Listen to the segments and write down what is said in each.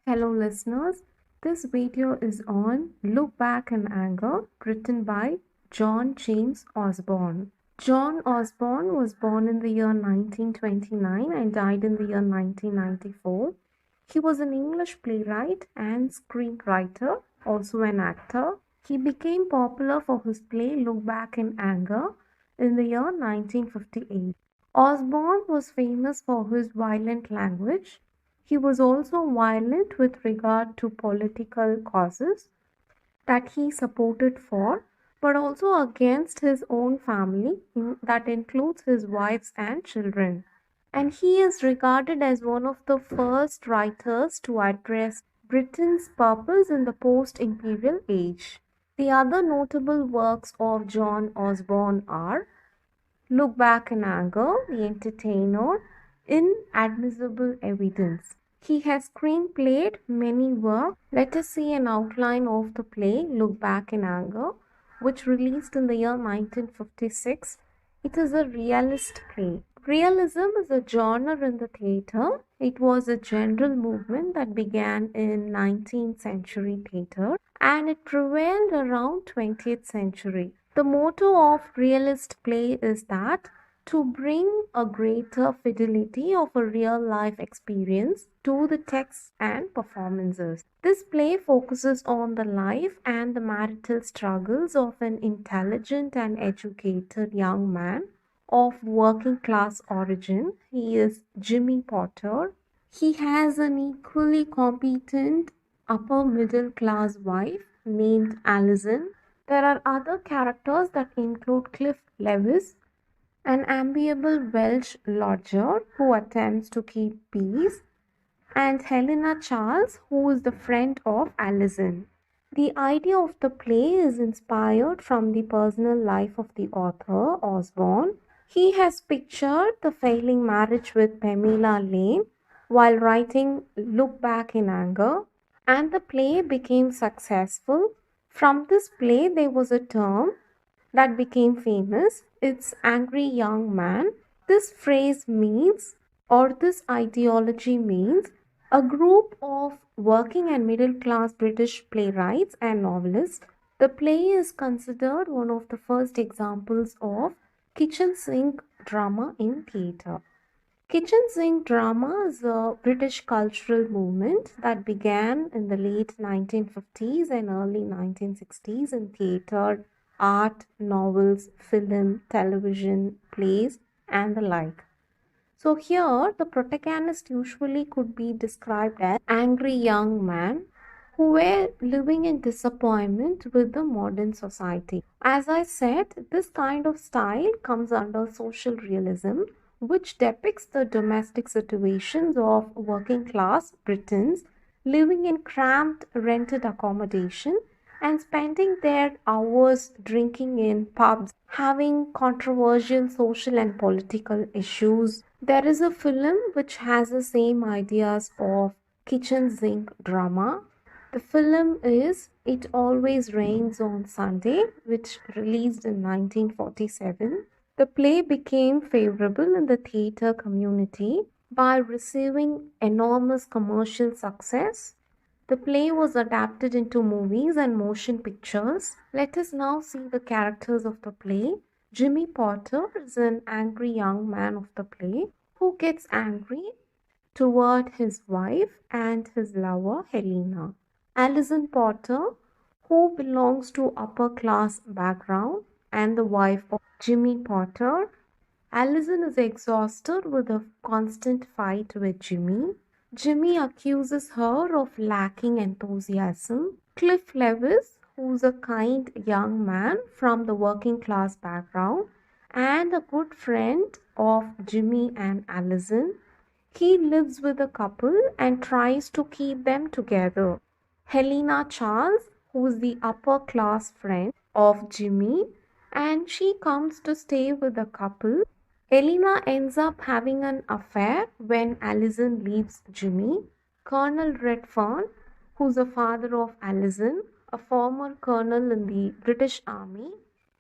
Hello listeners, this video is on Look Back in Anger, written by John James Osborne. John Osborne was born in the year 1929 and died in the year 1994. He was an English playwright and screenwriter, also an actor. He became popular for his play Look Back in Anger in the year 1958. Osborne was famous for his violent language. He was also violent with regard to political causes that he supported for, but also against his own family, that includes his wives and children. And he is regarded as one of the first writers to address Britain's purpose in the post imperial age. The other notable works of John Osborne are Look Back in Anger, The Entertainer, Inadmissible Evidence. He has screenplayed many works. Let us see an outline of the play Look Back in Anger, which released in the year 1956. It is a realist play. Realism is a genre in the theatre. It was a general movement that began in 19th century theatre and it prevailed around 20th century. The motto of realist play is that to bring a greater fidelity of a real life experience to the texts and performances. This play focuses on the life and the marital struggles of an intelligent and educated young man of working class origin. He is Jimmy Potter. He has an equally competent upper middle class wife named Alison. There are other characters that include Cliff Lewis, an amiable Welsh lodger who attempts to keep peace, and Helena Charles, who is the friend of Alison. The idea of the play is inspired from the personal life of the author, Osborne. He has pictured the failing marriage with Pamela Lane while writing Look Back in Anger, and the play became successful. From this play, there was a term that became famous. It's angry young man. This phrase means, or this ideology means, a group of working and middle class British playwrights and novelists. The play is considered one of the first examples of kitchen sink drama in theatre. Kitchen sink drama is a British cultural movement that began in the late 1950s and early 1960s in theatre, art, novels, film, television, plays, and the like. So here, the protagonist usually could be described as angry young man who were living in disappointment with the modern society. As I said, this kind of style comes under social realism, which depicts the domestic situations of working class Britons living in cramped rented accommodation and spending their hours drinking in pubs, having controversial social and political issues. There is a film which has the same ideas of kitchen sink drama. The film is It Always Rains on Sunday, which released in 1947. The play became favorable in the theatre community by receiving enormous commercial success. The play was adapted into movies and motion pictures. Let us now see the characters of the play. Jimmy Potter is an angry young man of the play who gets angry toward his wife and his lover Helena. Alison Potter, who belongs to upper class background and the wife of Jimmy Potter. Alison is exhausted with a constant fight with Jimmy. Jimmy accuses her of lacking enthusiasm. Cliff Lewis, who's a kind young man from the working class background and a good friend of Jimmy and Alison, he lives with the couple and tries to keep them together. Helena Charles, who is the upper class friend of Jimmy, and she comes to stay with the couple. Helena ends up having an affair when Alison leaves Jimmy. Colonel Redfern, who's the father of Alison, a former colonel in the British Army,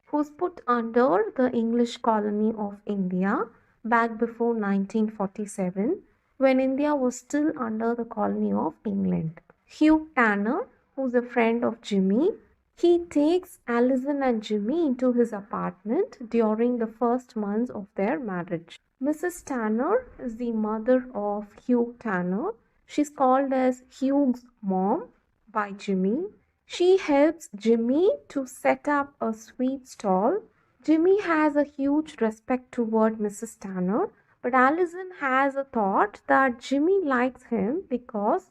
who's put under the English colony of India back before 1947, when India was still under the colony of England. Hugh Tanner, who's a friend of Jimmy, he takes Alison and Jimmy into his apartment during the first months of their marriage. Mrs. Tanner is the mother of Hugh Tanner. She's called as Hugh's mom by Jimmy. She helps Jimmy to set up a sweet stall. Jimmy has a huge respect toward Mrs. Tanner, but Alison has a thought that Jimmy likes him because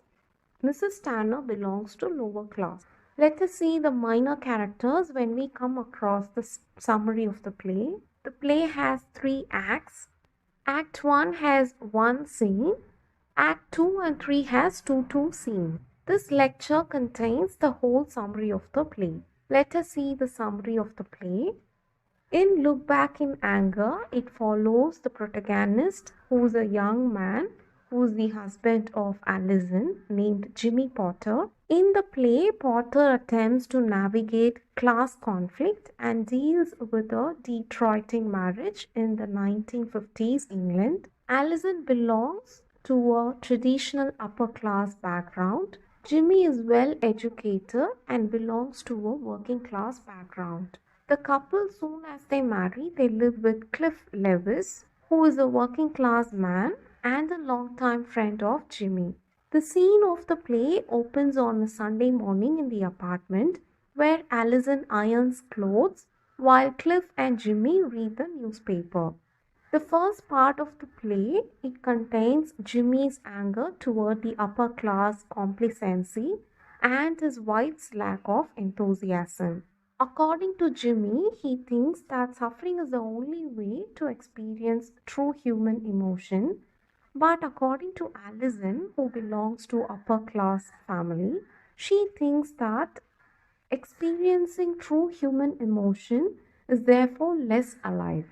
Mrs. Tanner belongs to lower class. Let us see the minor characters when we come across the summary of the play. The play has 3 acts. Act 1 has 1 scene. Act 2 and 3 has 2 scenes. This lecture contains the whole summary of the play. Let us see the summary of the play. In Look Back in Anger, it follows the protagonist, who is a young man, who is the husband of Alison, named Jimmy Potter. In the play, Potter attempts to navigate class conflict and deals with a Detroiting marriage in the 1950s England. Alison belongs to a traditional upper class background. Jimmy is well educated and belongs to a working class background. The couple, soon as they marry, they live with Cliff Lewis, who is a working class man and a longtime friend of Jimmy. The scene of the play opens on a Sunday morning in the apartment where Alison irons clothes while Cliff and Jimmy read the newspaper. The first part of the play, it contains Jimmy's anger toward the upper class complacency and his wife's lack of enthusiasm. According to Jimmy, he thinks that suffering is the only way to experience true human emotion. But according to Alison, who belongs to upper class family, she thinks that experiencing true human emotion is therefore less alive.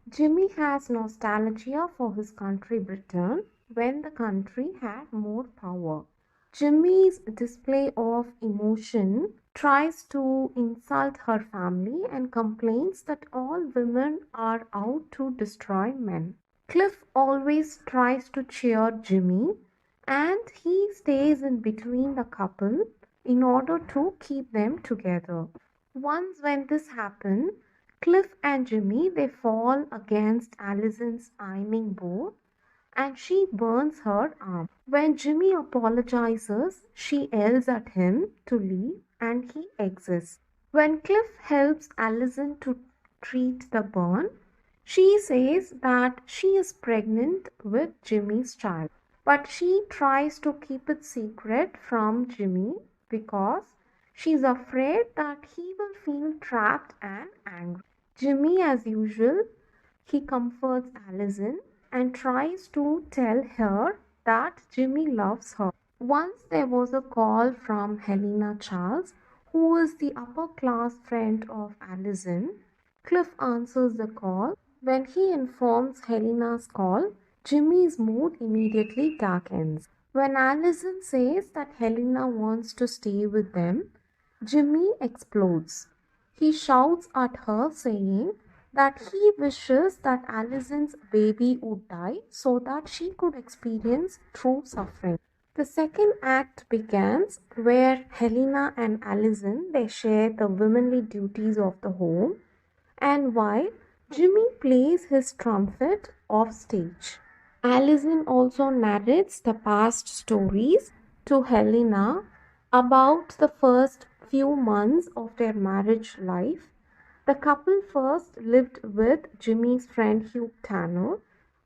Jimmy has nostalgia for his country Britain when the country had more power. Jimmy's display of emotion tries to insult her family and complains that all women are out to destroy men. Cliff always tries to cheer Jimmy and he stays in between the couple in order to keep them together. Once when this happens, Cliff and Jimmy they fall against Alison's ironing board and she burns her arm. When Jimmy apologizes, she yells at him to leave and he exits. When Cliff helps Alison to treat the burn, she says that she is pregnant with Jimmy's child. But she tries to keep it secret from Jimmy because she's afraid that he will feel trapped and angry. Jimmy, as usual, he comforts Alison and tries to tell her that Jimmy loves her. Once there was a call from Helena Charles, who is the upper class friend of Alison. Cliff answers the call. When he informs Helena's call, Jimmy's mood immediately darkens. When Alison says that Helena wants to stay with them, Jimmy explodes. He shouts at her saying that he wishes that Alison's baby would die so that she could experience true suffering. The second act begins where Helena and Alison they share the womanly duties of the home and while Jimmy plays his trumpet off stage. Alison also narrates the past stories to Helena about the first few months of their marriage life. The couple first lived with Jimmy's friend Hugh Tanner.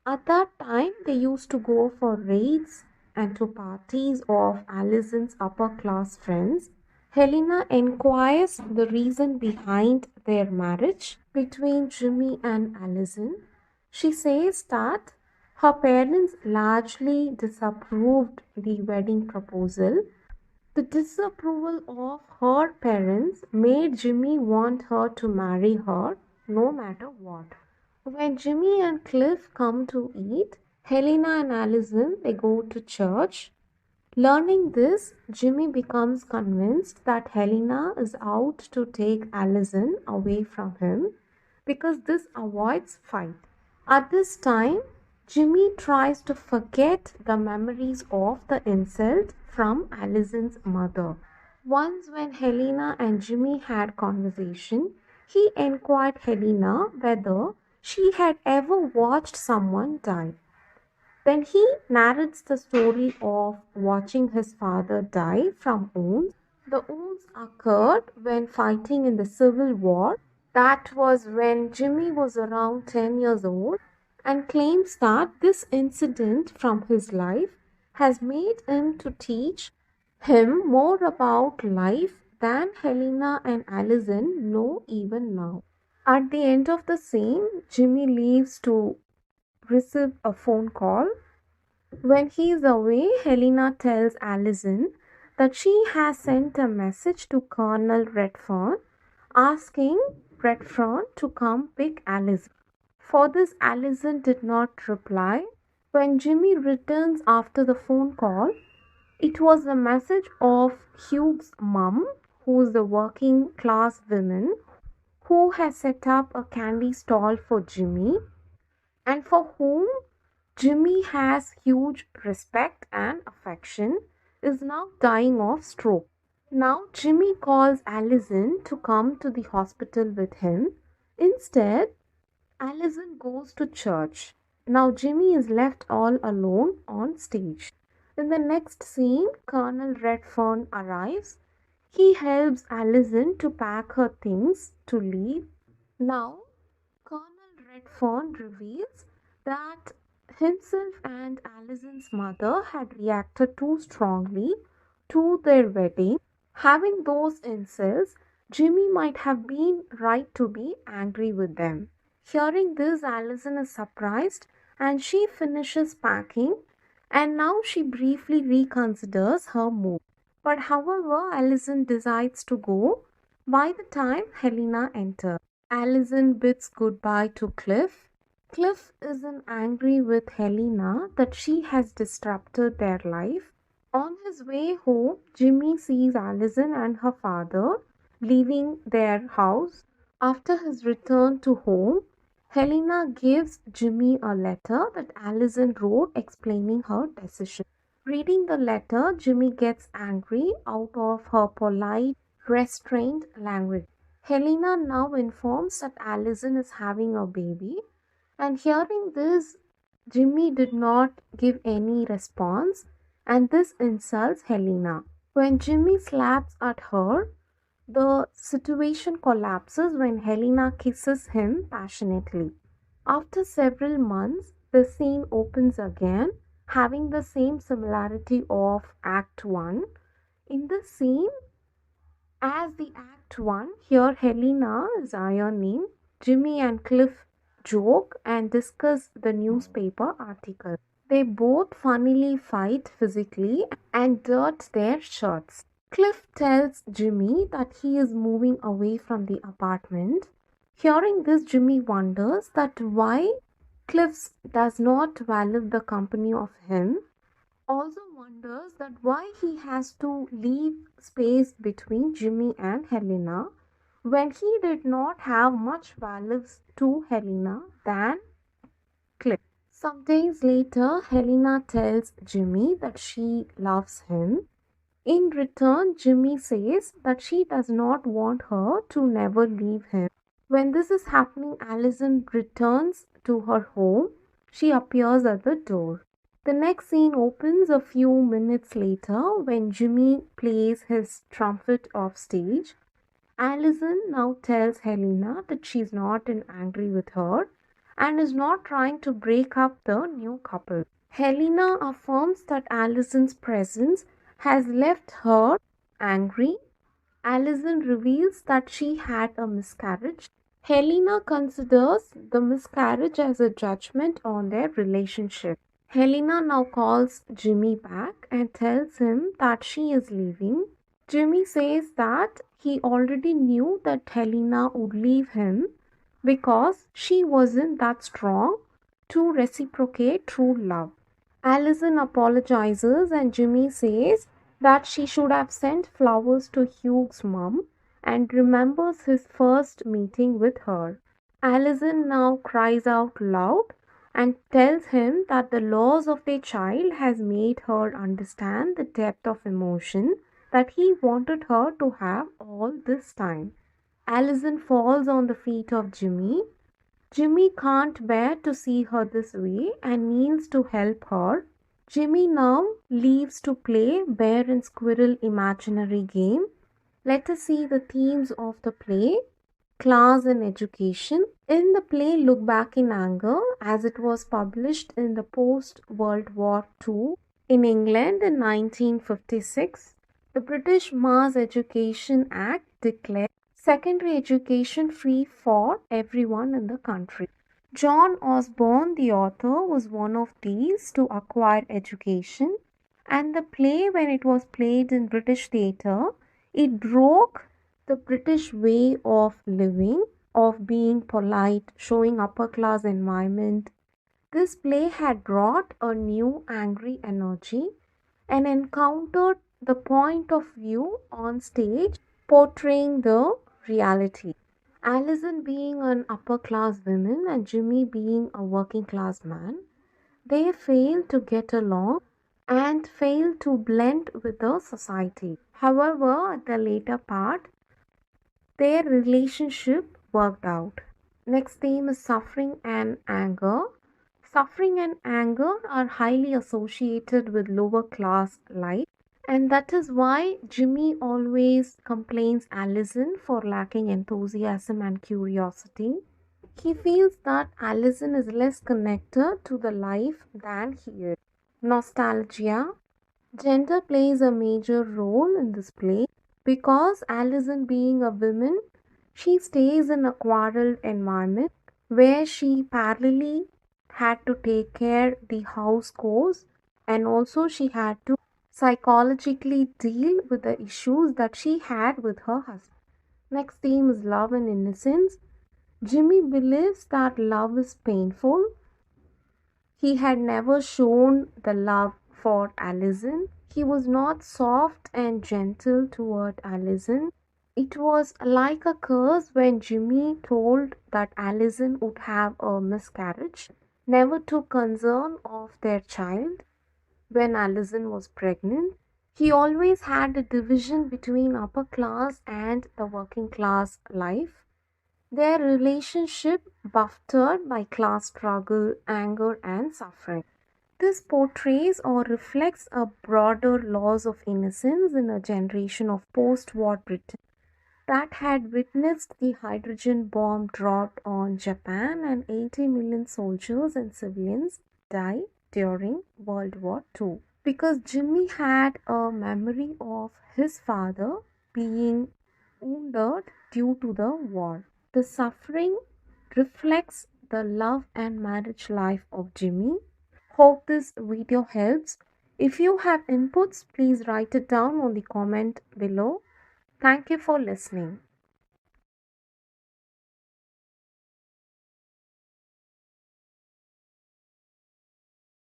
At that time, they used to go for raids and to parties of Alison's upper class friends. Helena inquires the reason behind their marriage between Jimmy and Alison. She says that her parents largely disapproved the wedding proposal. The disapproval of her parents made Jimmy want her to marry her no matter what. When Jimmy and Cliff come to eat, Helena and Alison they go to church. Learning this, Jimmy becomes convinced that Helena is out to take Alison away from him because this avoids fight. At this time, Jimmy tries to forget the memories of the insult from Alison's mother. Once when Helena and Jimmy had conversation, he inquired Helena whether she had ever watched someone die. Then he narrates the story of watching his father die from wounds. The wounds occurred when fighting in the Civil War. That was when Jimmy was around 10 years old, and claims that this incident from his life has made him to teach him more about life than Helena and Alison know even now. At the end of the scene, Jimmy leaves to receive a phone call. When he is away, Helena tells Alison that she has sent a message to Colonel Redfern asking Redfern to come pick Alison. For this, Alison did not reply. When Jimmy returns after the phone call, it was a message of Hugh's mum, who is a working class woman who has set up a candy stall for Jimmy and for whom Jimmy has huge respect and affection, is now dying of stroke. Now Jimmy calls Alison to come to the hospital with him. Instead, Alison goes to church. Now Jimmy is left all alone on stage. In the next scene, Colonel Redfern arrives. He helps Alison to pack her things to leave. Now Colonel Redfern reveals that himself and Alison's mother had reacted too strongly to their wedding. Having those insults, Jimmy might have been right to be angry with them. Hearing this, Alison is surprised and she finishes packing, and now she briefly reconsiders her move. But however, Alison decides to go by the time Helena enters. Alison bids goodbye to Cliff. Cliff isn't angry with Helena that she has disrupted their life. On his way home, Jimmy sees Alison and her father leaving their house. After his return to home, Helena gives Jimmy a letter that Alison wrote explaining her decision. Reading the letter, Jimmy gets angry out of her polite, restrained language. Helena now informs that Alison is having a baby, and hearing this, Jimmy did not give any response, and this insults Helena. When Jimmy slaps at her, the situation collapses when Helena kisses him passionately. After several months, the scene opens again, having the same similarity of Act 1. In the scene, as the Act 1, here Helena is ironing. Jimmy and Cliff joke and discuss the newspaper article. They both funnily fight physically and dirt their shirts. Cliff tells Jimmy that he is moving away from the apartment. Hearing this, Jimmy wonders that why Cliff does not value the company of him, also wonders that why he has to leave space between Jimmy and Helena when he did not have much value to Helena than Cliff. Some days later, Helena tells Jimmy that she loves him. In return, Jimmy says that she does not want her to never leave him. When this is happening, Alison returns to her home. She appears at the door. The next scene opens a few minutes later when Jimmy plays his trumpet off stage. Alison now tells Helena that she's not angry with her and is not trying to break up the new couple. Helena affirms that Alison's presence has left her angry. Alison reveals that she had a miscarriage. Helena considers the miscarriage as a judgment on their relationship. Helena now calls Jimmy back and tells him that she is leaving. Jimmy says that he already knew that Helena would leave him because she wasn't that strong to reciprocate true love. Alison apologizes and Jimmy says that she should have sent flowers to Hugh's mom and remembers his first meeting with her. Alison now cries out loud and tells him that the loss of a child has made her understand the depth of emotion that he wanted her to have all this time. Alison falls on the feet of Jimmy. Jimmy can't bear to see her this way and kneels to help her. Jimmy now leaves to play bear and squirrel imaginary game. Let us see the themes of the play: class and education. In the play Look Back in Anger, as it was published in the post World War II in England in 1956, the British Mass Education Act declared secondary education free for everyone in the country. John Osborne, the author, was one of these to acquire education, and the play, when it was played in British theatre, it broke the British way of living, of being polite, showing upper class environment. This play had brought a new angry energy and encountered the point of view on stage portraying the reality. Alison being an upper class woman and Jimmy being a working class man, they fail to get along and fail to blend with the society. However, at the later part, their relationship worked out. Next theme is suffering and anger. Suffering and anger are highly associated with lower class life, and that is why Jimmy always complains Alison for lacking enthusiasm and curiosity. He feels that Alison is less connected to the life than he is. Nostalgia. Gender plays a major role in this play because Alison, being a woman, she stays in a quarreled environment where she parallelly had to take care the house chores, and also she had to psychologically deal with the issues that she had with her husband. Next theme is love and innocence. Jimmy believes that love is painful. He had never shown the love for Alison. He was not soft and gentle toward Alison. It was like a curse when Jimmy told that Alison would have a miscarriage, never took concern of their child when Alison was pregnant. He always had a division between upper class and the working class life. Their relationship buffeted by class struggle, anger, and suffering. This portrays or reflects a broader loss of innocence in a generation of post war Britain that had witnessed the hydrogen bomb dropped on Japan, and 80 million soldiers and civilians died during World War II. Because Jimmy had a memory of his father being wounded due to the war. The suffering reflects the love and marriage life of Jimmy. Hope this video helps. If you have inputs, please write it down on the comment below. Thank you for listening.